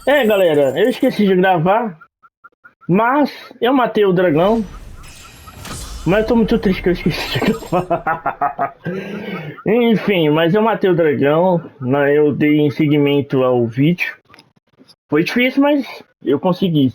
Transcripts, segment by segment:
É, galera, eu esqueci de gravar, mas eu matei o dragão. Mas eu tô muito triste que eu esqueci de gravar. Enfim, mas eu matei o dragão, né, eu dei seguimento ao vídeo. Foi difícil, mas eu consegui.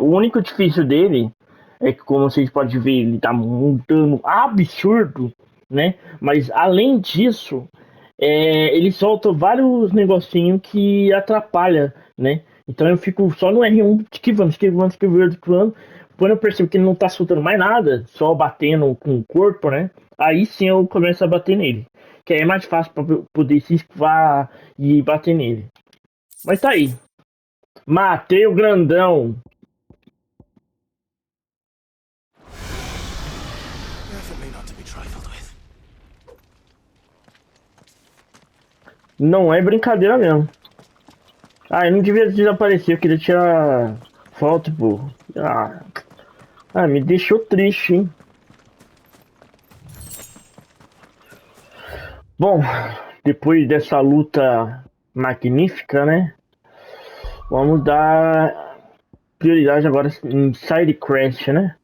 O único difícil dele é que, como vocês podem ver, ele tá um dano absurdo, né? Mas além disso, ele solta vários negocinhos que atrapalha, né? Então eu fico só no R1 esquivando, esquivando, esquivando, esquivando. Quando eu percebo que ele não tá soltando mais nada, só batendo com o corpo, né? Aí sim eu começo a bater nele. Que aí é mais fácil pra poder se esquivar e bater nele. Mas tá aí. Matei o grandão. Não é brincadeira mesmo. Ah, eu não devia desaparecer, eu queria tirar foto, pô. Me deixou triste, hein? Bom, depois dessa luta magnífica, né? Vamos dar prioridade agora em side quest, né?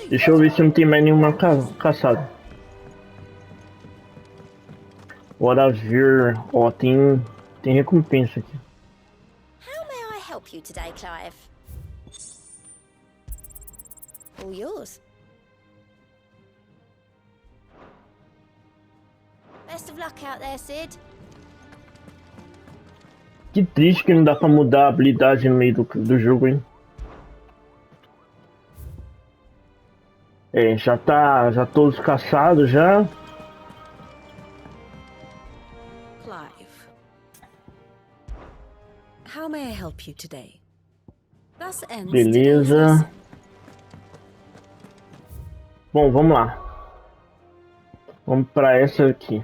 Deixa eu ver se não tem mais nenhuma caçada. Bora ver. Ó, tem recompensa aqui. How may I help you today, Clive? All yours. Best of luck out there, Sid. Que triste que não dá pra mudar a habilidade no meio do jogo, hein? Já todos caçados já. Clive. How may I help you today? Thus ends today's Beleza. lesson. Bom, vamos lá. Vamos pra essa aqui.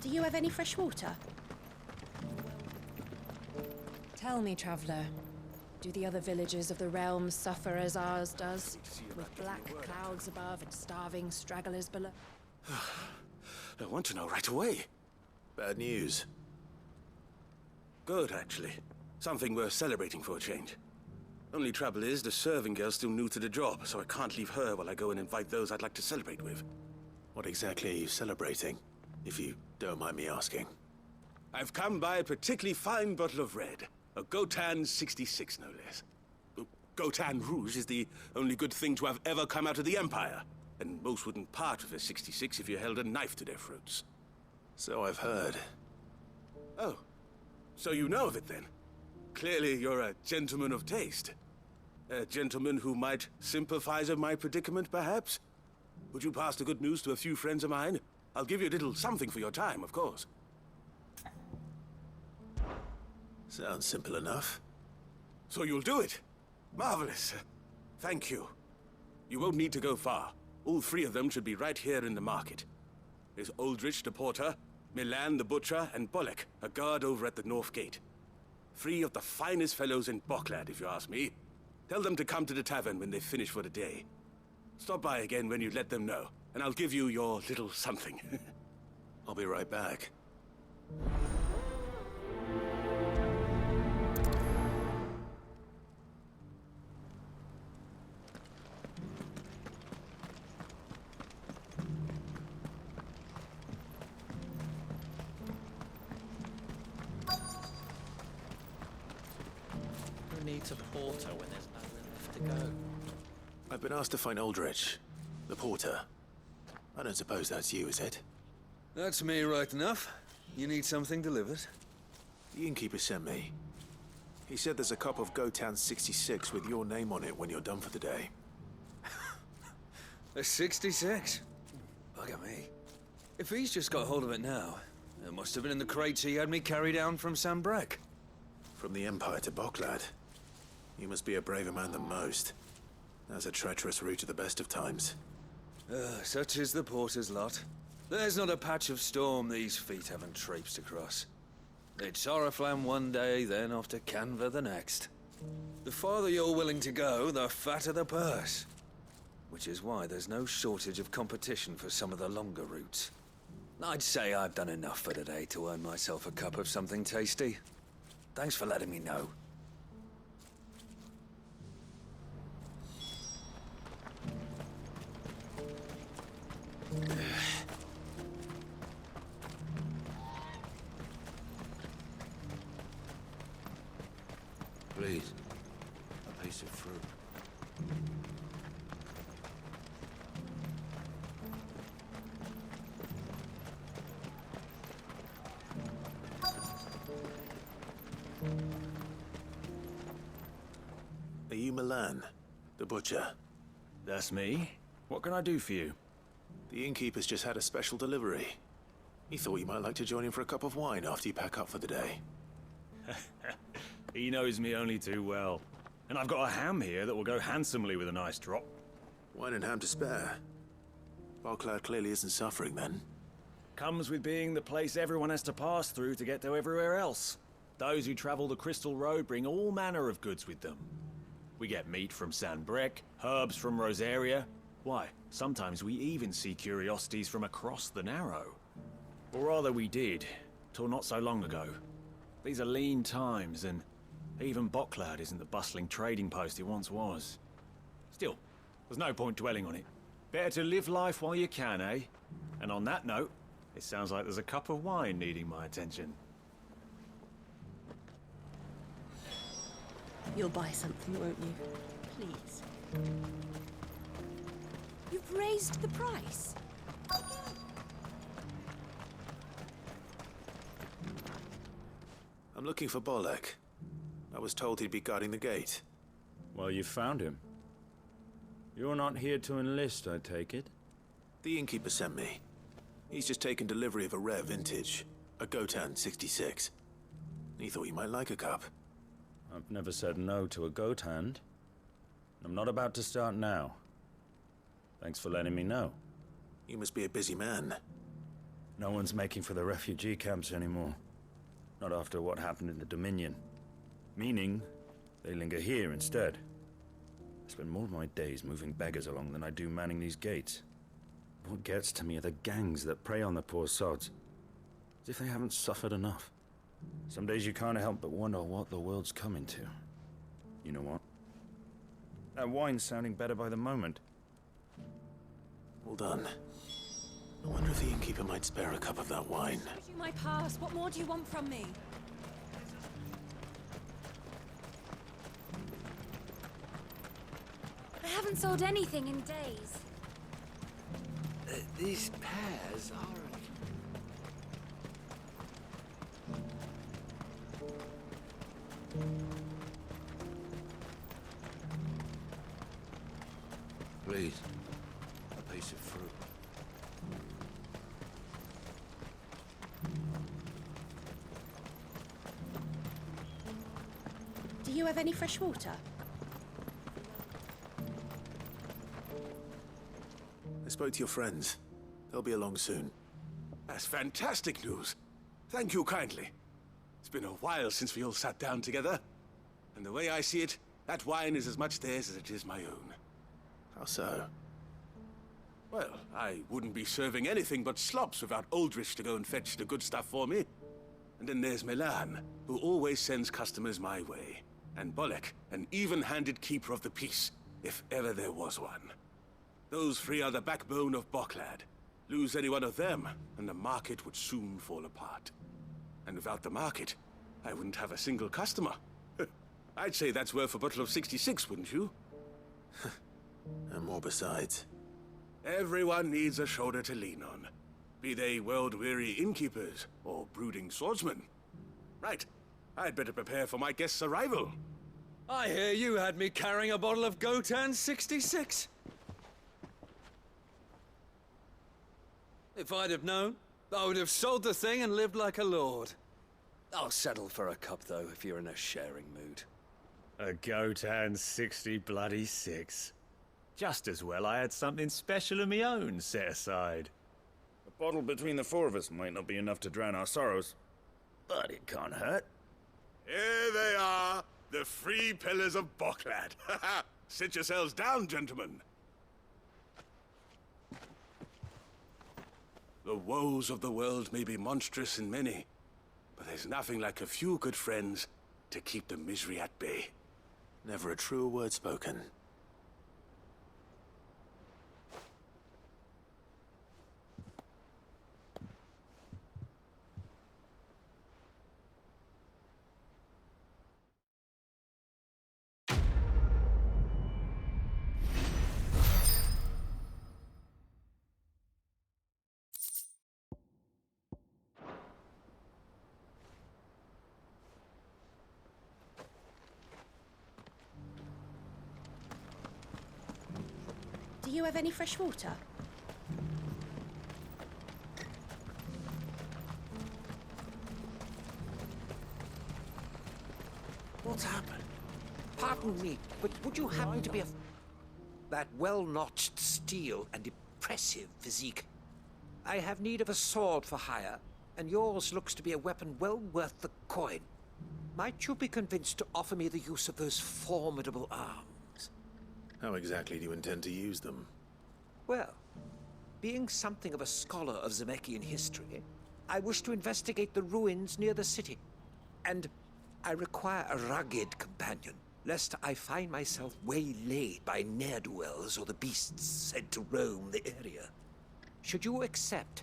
Do you have any fresh water? Tell me, traveler, do the other villages of the realm suffer as ours does, with black clouds above and starving stragglers below? I want to know right away. Bad news. Good, actually. Something worth celebrating for a change. Only trouble is, the serving girl's still new to the job, so I can't leave her while I go and invite those I'd like to celebrate with. What exactly are you celebrating, if you don't mind me asking? I've come by a particularly fine bottle of red. A Gotan 66, no less. Gotan Rouge is the only good thing to have ever come out of the Empire. And most wouldn't part with a 66 if you held a knife to their throats. So I've heard. Oh, so you know of it then? Clearly you're a gentleman of taste. A gentleman who might sympathize with my predicament, perhaps? Would you pass the good news to a few friends of mine? I'll give you a little something for your time, of course. Sounds simple enough. So you'll do it? Marvelous. Thank you. You won't need to go far. All three of them should be right here in the market. There's Aldrich the porter, Milan the butcher, and Bolek, a guard over at the north gate. Three of the finest fellows in Boklad, if you ask me. Tell them to come to the tavern when they've finished for the day. Stop by again when you let them know, and I'll give you your little something. I'll be right back. Who needs a porter when there's nowhere left to go? I've been asked to find Aldrich, the porter. I don't suppose that's you, is it? That's me right enough. You need something delivered? The innkeeper sent me. He said there's a cup of Gotan 66 with your name on it when you're done for the day. A 66? Bugger me. If he's just got hold of it now, It must have been in the crates he had me carry down from Sambrek. From the Empire to Boklad. You must be a braver man than most. That's a treacherous route at the best of times. Such is the porter's lot. There's not a patch of storm these feet haven't traipsed across. It's Oriflamme one day, then off to Canva the next. The farther you're willing to go, the fatter the purse. Which is why there's no shortage of competition for some of the longer routes. I'd say I've done enough for today to earn myself a cup of something tasty. Thanks for letting me know. Please, a piece of fruit. Are you Milan, the butcher? That's me. What can I do for you? The innkeeper's just had a special delivery. He thought you might like to join him for a cup of wine after you pack up for the day. He knows me only too well. And I've got a ham here that will go handsomely with a nice drop. Wine and ham to spare. Boklad clearly isn't suffering then. Comes with being the place everyone has to pass through to get to everywhere else. Those who travel the Crystal Road bring all manner of goods with them. We get meat from Sanbrek, herbs from Rosaria. Why, sometimes we even see curiosities from across the Narrow. Or rather we did, till not so long ago. These are lean times, and even Boklad isn't the bustling trading post it once was. Still, there's no point dwelling on it. Better to live life while you can, eh? And on that note, it sounds like there's a cup of wine needing my attention. You'll buy something, won't you? Please. You've raised the price. I'm looking for Bolek. I was told he'd be guarding the gate. Well, you found him. You're not here to enlist, I take it? The innkeeper sent me. He's just taken delivery of a rare vintage, a Gotan 66. He thought you might like a cup. I've never said no to a goat hand. I'm not about to start now. Thanks for letting me know. You must be a busy man. No one's making for the refugee camps anymore. Not after what happened in the Dominion. Meaning, they linger here instead. I spend more of my days moving beggars along than I do manning these gates. What gets to me are the gangs that prey on the poor sods. As if they haven't suffered enough. Some days you can't help but wonder what the world's coming to. You know what? That wine's sounding better by the moment. Well done. I wonder if the innkeeper might spare a cup of that wine. Give you my pass. What more do you want from me? I haven't sold anything in days. These pears are... Please, a piece of fruit. Do you have any fresh water? I spoke to your friends. They'll be along soon. That's fantastic news. Thank you kindly. It's been a while since we all sat down together. And the way I see it, that wine is as much theirs as it is my own. How so? Well, I wouldn't be serving anything but slops without Aldrich to go and fetch the good stuff for me. And then there's Milan, who always sends customers my way. And Bolek, an even-handed keeper of the peace, if ever there was one. Those three are the backbone of Boklad. Lose any one of them, and the market would soon fall apart. And without the market, I wouldn't have a single customer. I'd say that's worth a bottle of 66, wouldn't you? And more besides. Everyone needs a shoulder to lean on. Be they world-weary innkeepers or brooding swordsmen. Right, I'd better prepare for my guest's arrival. I hear you had me carrying a bottle of Gotan 66. If I'd have known, I would have sold the thing and lived like a lord. I'll settle for a cup, though, if you're in a sharing mood. A Gotan 60 Just as well I had something special of my own set aside. A bottle between the four of us might not be enough to drown our sorrows, but it can't hurt. Here they are, the free pillars of Boklad. Sit yourselves down, gentlemen. The woes of the world may be monstrous and many, but there's nothing like a few good friends to keep the misery at bay. Never a truer word spoken. Do you have any fresh water? What's happened? Pardon me, but would you happen to be that well-notched steel and impressive physique? I have need of a sword for hire, and yours looks to be a weapon well worth the coin. Might you be convinced to offer me the use of those formidable arms? How exactly do you intend to use them? Well, being something of a scholar of Zemeckis history, I wish to investigate the ruins near the city. And I require a rugged companion, lest I find myself waylaid by ne'er-do-wells or the beasts said to roam the area. Should you accept,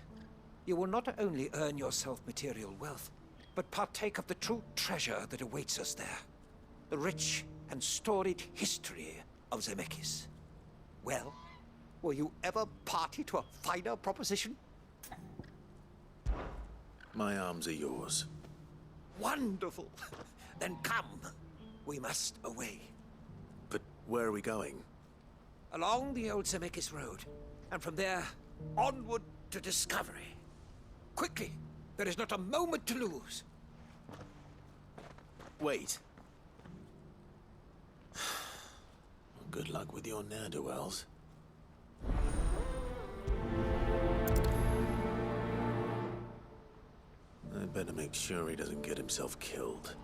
you will not only earn yourself material wealth, but partake of the true treasure that awaits us there. The rich and storied history of Zemeckis. Well, will you ever party to a finer proposition? My arms are yours. Wonderful! Then come. We must away. But where are we going? Along the old Zemeckis Road, and from there, onward to discovery. Quickly! There is not a moment to lose. Wait. Good luck with your ne'er-do-wells. I'd better make sure he doesn't get himself killed.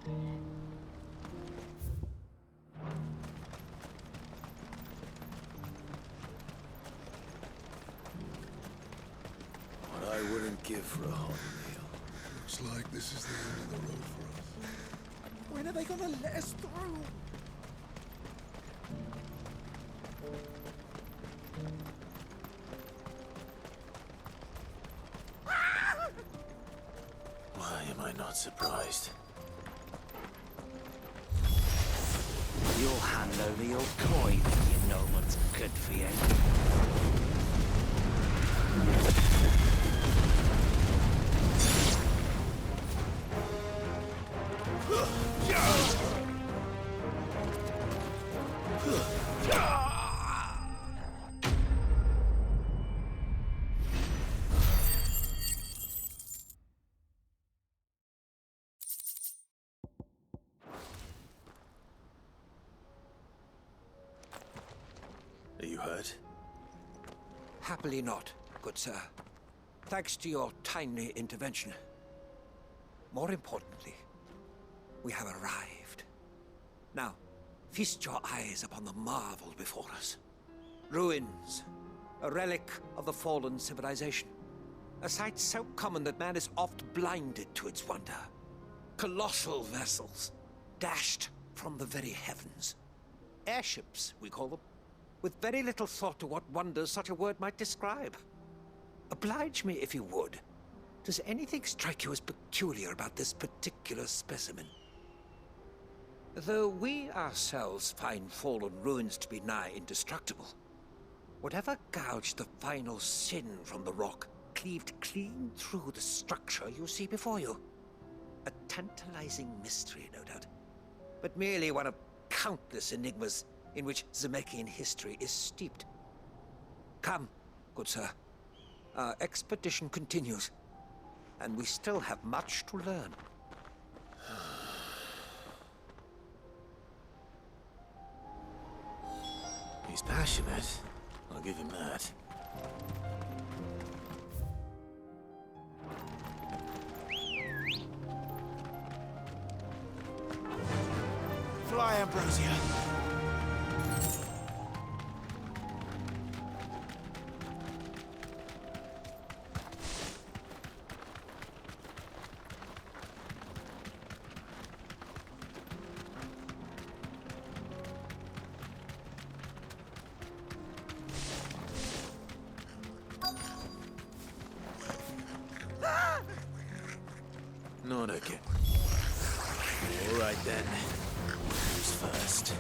What I wouldn't give for a hot meal. Looks like this is the end of the road for us. When are they gonna let us through? Why am I not surprised? You'll hand over your coin, you know what's good for you. Are you hurt? Happily not, good sir. Thanks to your timely intervention. More importantly, we have arrived. Now, feast your eyes upon the marvel before us. Ruins, a relic of the fallen civilization. A sight so common that man is oft blinded to its wonder. Colossal vessels, dashed from the very heavens. Airships, we call them, with very little thought to what wonders such a word might describe. Oblige me if you would. Does anything strike you as peculiar about this particular specimen? Though we ourselves find fallen ruins to be nigh indestructible, whatever gouged the final sin from the rock cleaved clean through the structure you see before you. A tantalizing mystery, no doubt, but merely one of countless enigmas in which Zemeckis history is steeped. Come, good sir. Our expedition continues. and we still have much to learn. He's passionate. I'll give him that. Fly, Ambrosia. Not again. All right then. Who's first?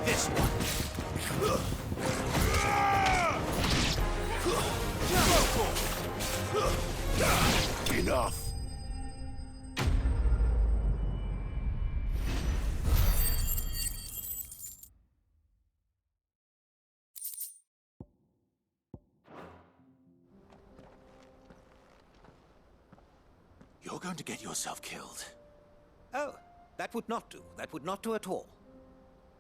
This one. Enough. You're going to get yourself killed. Oh, that would not do. That would not do at all.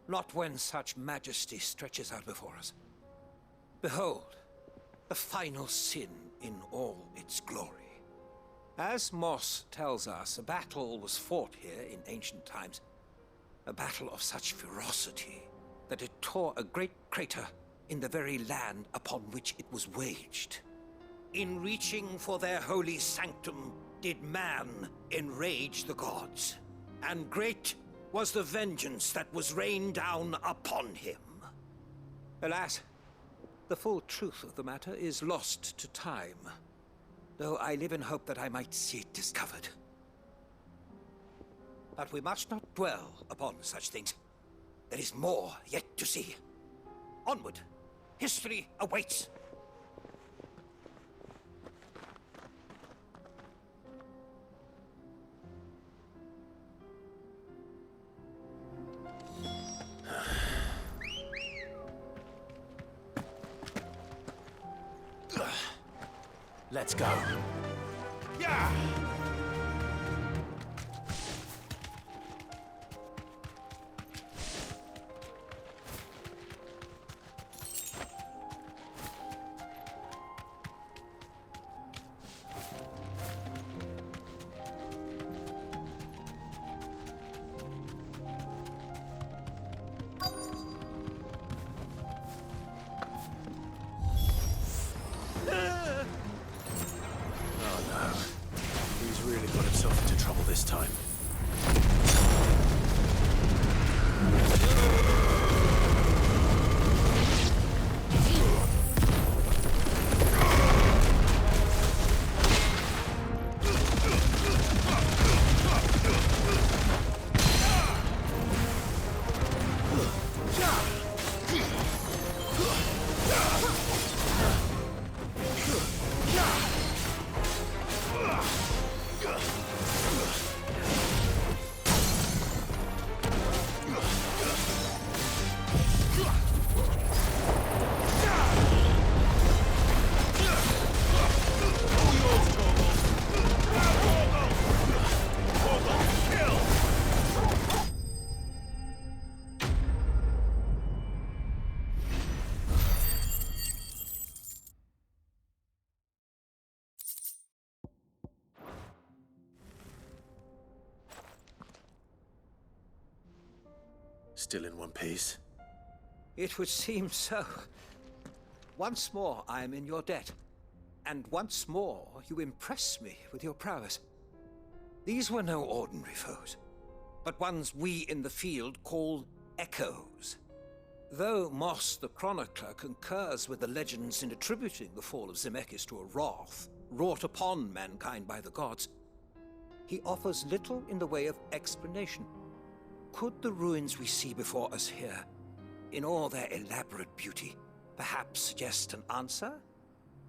Not when such majesty stretches out before us. Behold, the final sin in all its glory. As Moss tells us, a battle was fought here in ancient times. A battle of such ferocity that it tore a great crater in the very land upon which it was waged. In reaching for their holy sanctum, did man enrage the gods, and great was the vengeance that was rained down upon him. Alas, the full truth of the matter is lost to time, though I live in hope that I might see it discovered. But we must not dwell upon such things. There is more yet to see. Onward! History awaits! Let's go. Yeah! This time. Still in one piece? It would seem so. Once more I am in your debt, and once more you impress me with your prowess. These were no ordinary foes, but ones we in the field call echoes. Though Moss the Chronicler concurs with the legends in attributing the fall of Zemeckis to a wrath wrought upon mankind by the gods, he offers little in the way of explanation. Could the ruins we see before us here, in all their elaborate beauty, perhaps suggest an answer?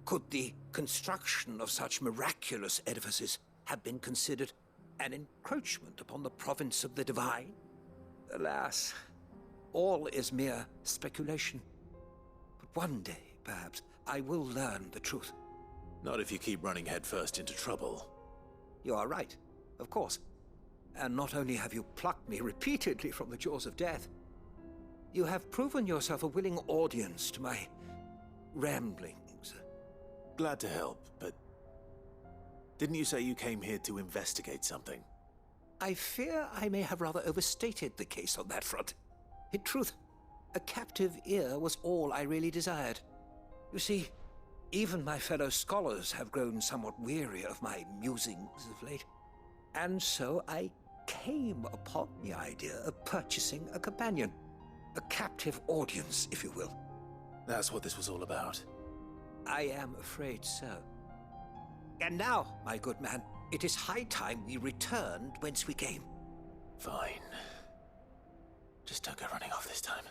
Could the construction of such miraculous edifices have been considered an encroachment upon the province of the divine? Alas, all is mere speculation. But one day, perhaps, I will learn the truth. Not if you keep running headfirst into trouble. You are right, of course. And not only have you plucked me repeatedly from the jaws of death, you have proven yourself a willing audience to my ramblings. Glad to help, but didn't you say you came here to investigate something? I fear I may have rather overstated the case on that front. In truth, a captive ear was all I really desired. You see, even my fellow scholars have grown somewhat weary of my musings of late. And so I came upon the idea of purchasing a companion. A captive audience, if you will. That's what this was all about. I am afraid so. And now, my good man, it is high time we returned whence we came. Fine. Just don't go running off this time.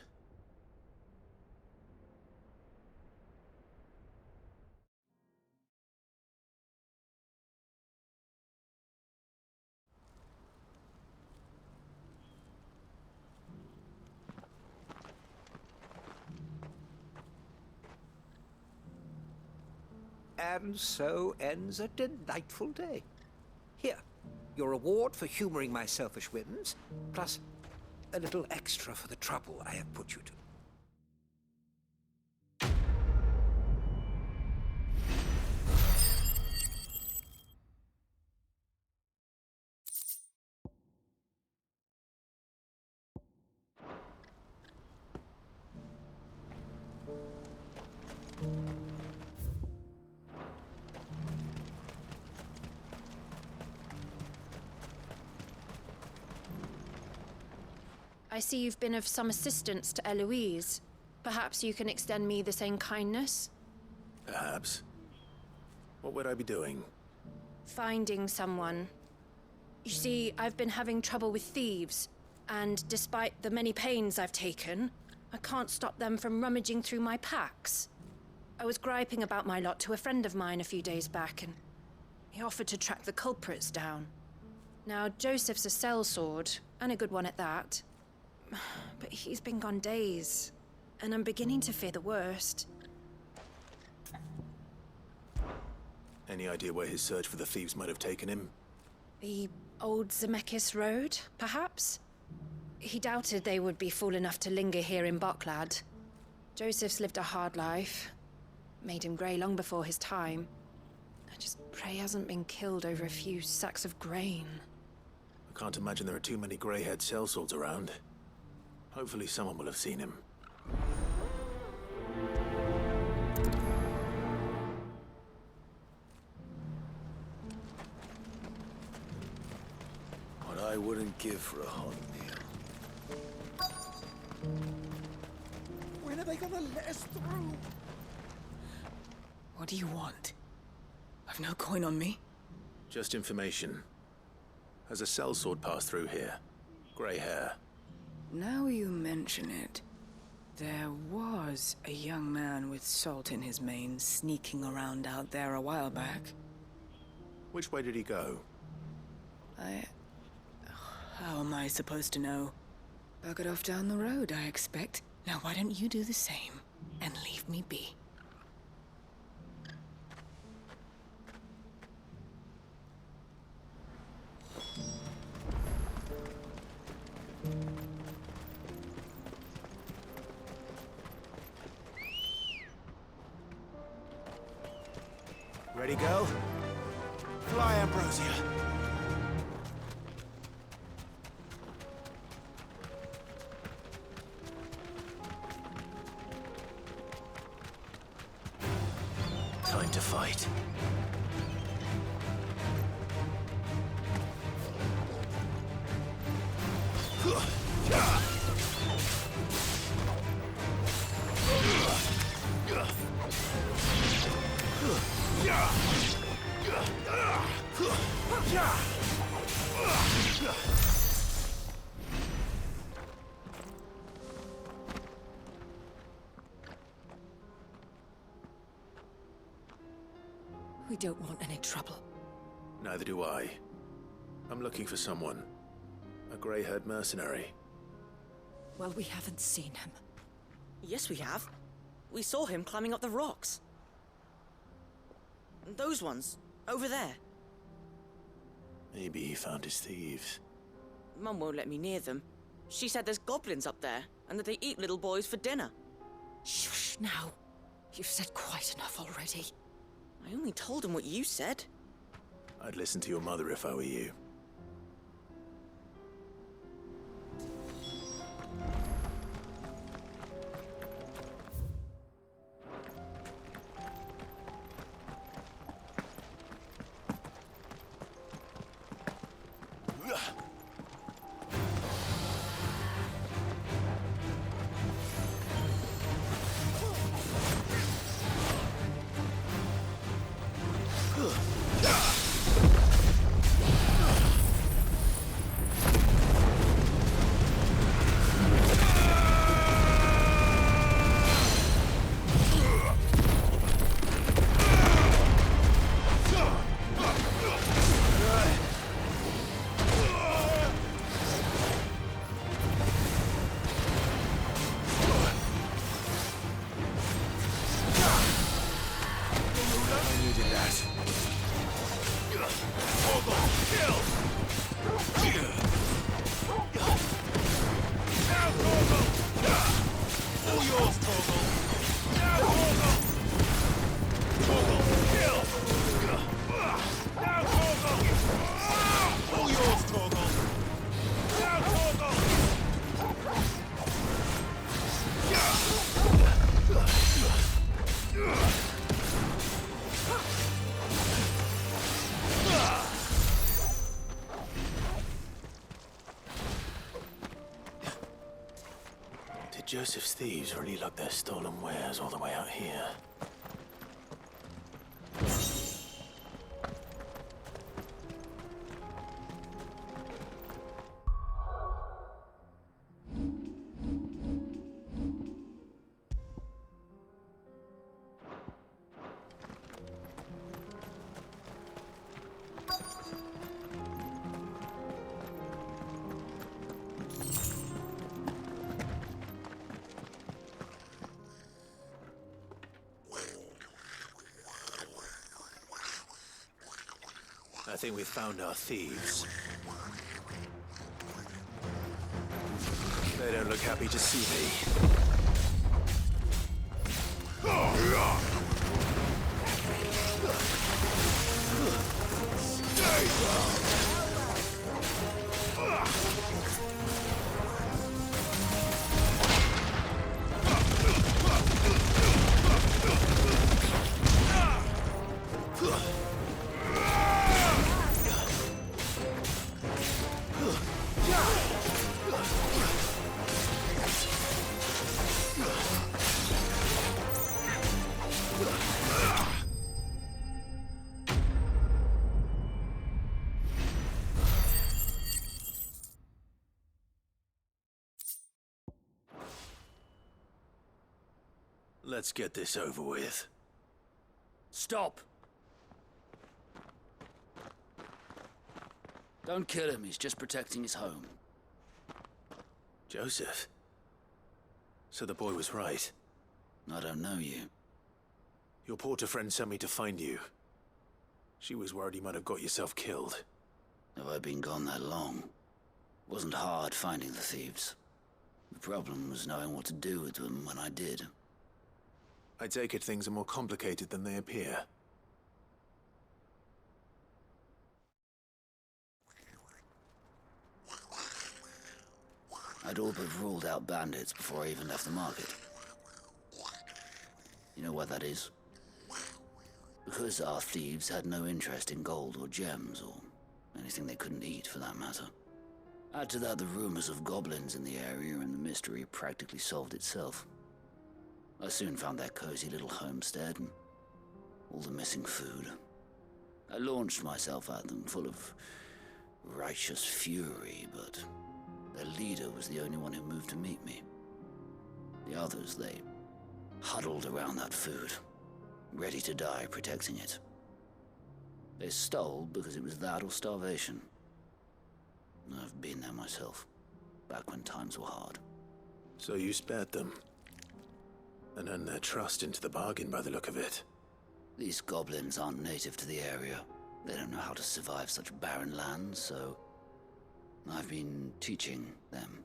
And so ends a delightful day. Here, your reward for humoring my selfish whims, plus a little extra for the trouble I have put you to. I see you've been of some assistance to Eloise. Perhaps you can extend me the same kindness? Perhaps. What would I be doing? Finding someone. You see, I've been having trouble with thieves, and despite the many pains I've taken, I can't stop them from rummaging through my packs. I was griping about my lot to a friend of mine a few days back, and he offered to track the culprits down. Now, Joseph's a sellsword, and a good one at that. But he's been gone days, and I'm beginning to fear the worst. Any idea where his search for the thieves might have taken him? The old Zemeckis Road, perhaps? He doubted they would be fool enough to linger here in Boklad. Joseph's lived a hard life. Made him grey long before his time. I just pray he hasn't been killed over a few sacks of grain. I can't imagine there are too many grey-haired sellswords around. Hopefully someone will have seen him. What I wouldn't give for a hot meal. When are they gonna let us through? What do you want? I've no coin on me. Just information. Has a sellsword passed through here? Grey hair. Now you mention it, there was a young man with salt in his mane sneaking around out there a while back. Which way did he go? How am I supposed to know? Buggered off down the road, I expect. Now why don't you do the same, and leave me be? Ready, go? Fly, Ambrosia. Time to fight. We don't want any trouble. Neither do I. I'm looking for someone. A grey-haired mercenary. Well, we haven't seen him. Yes, we have. We saw him climbing up the rocks. Those ones, over there. Maybe he found his thieves. Mum won't let me near them. She said there's goblins up there, and that they eat little boys for dinner. Shush now. You've said quite enough already. I only told him what you said. I'd listen to your mother if I were you. Joseph's thieves really lug their stolen wares all the way out here. I think we've found our thieves. They don't look happy to see me. Let's get this over with. Stop! Don't kill him, he's just protecting his home. Joseph? So the boy was right. I don't know you. Your porter friend sent me to find you. She was worried you might have got yourself killed. Have I been gone that long? Wasn't hard finding the thieves. The problem was knowing what to do with them when I did. I take it things are more complicated than they appear. I'd all but ruled out bandits before I even left the market. You know why that is? Because our thieves had no interest in gold or gems, or anything they couldn't eat for that matter. Add to that the rumors of goblins in the area, and the mystery practically solved itself. I soon found their cozy little homestead and all the missing food. I launched myself at them full of righteous fury, but their leader was the only one who moved to meet me. The others, they huddled around that food, ready to die protecting it. They stole because it was that or starvation. I've been there myself, back when times were hard. So you spared them, and earned their trust into the bargain by the look of it. These goblins aren't native to the area. They don't know how to survive such barren lands, so I've been teaching them.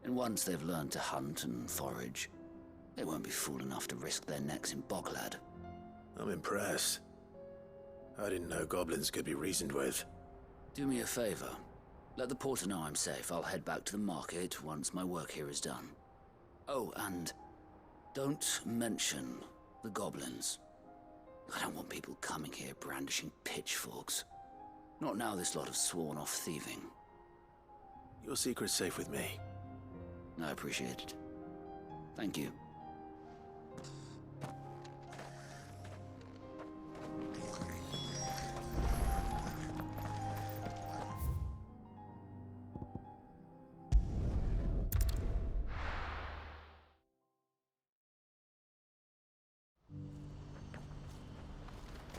And once they've learned to hunt and forage, they won't be fool enough to risk their necks in Boglad. I'm impressed. I didn't know goblins could be reasoned with. Do me a favor. Let the porter know I'm safe. I'll head back to the market once my work here is done. Oh, and don't mention the goblins. I don't want people coming here brandishing pitchforks. Not now this lot have sworn off thieving. Your secret's safe with me. I appreciate it. Thank you.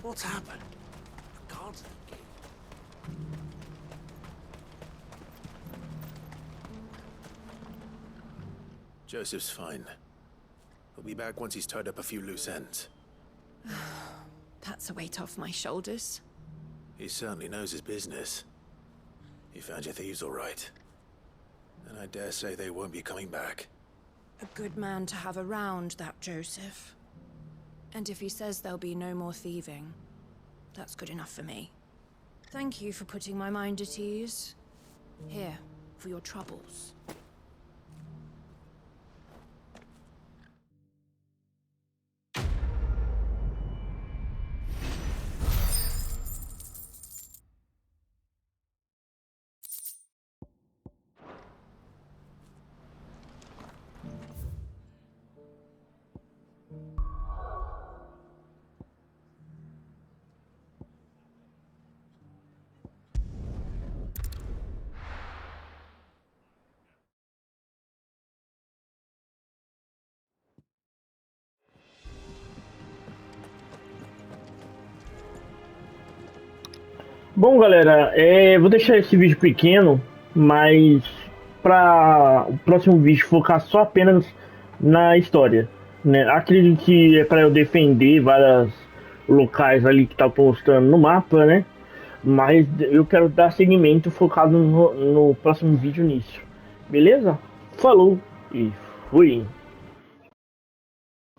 What's happened? For God's sake. Joseph's fine. He'll be back once he's tied up a few loose ends. That's a weight off my shoulders. He certainly knows his business. He found your thieves all right. And I dare say they won't be coming back. A good man to have around, that Joseph. And if he says there'll be no more thieving, that's good enough for me. Thank you for putting my mind at ease. Here, for your troubles. Bom, galera, vou deixar esse vídeo pequeno, mas para o próximo vídeo focar só apenas na história, né? Acredito que é para eu defender vários locais ali que tá postando no mapa, né? Mas eu quero dar seguimento focado no próximo vídeo nisso, beleza? Falou e fui!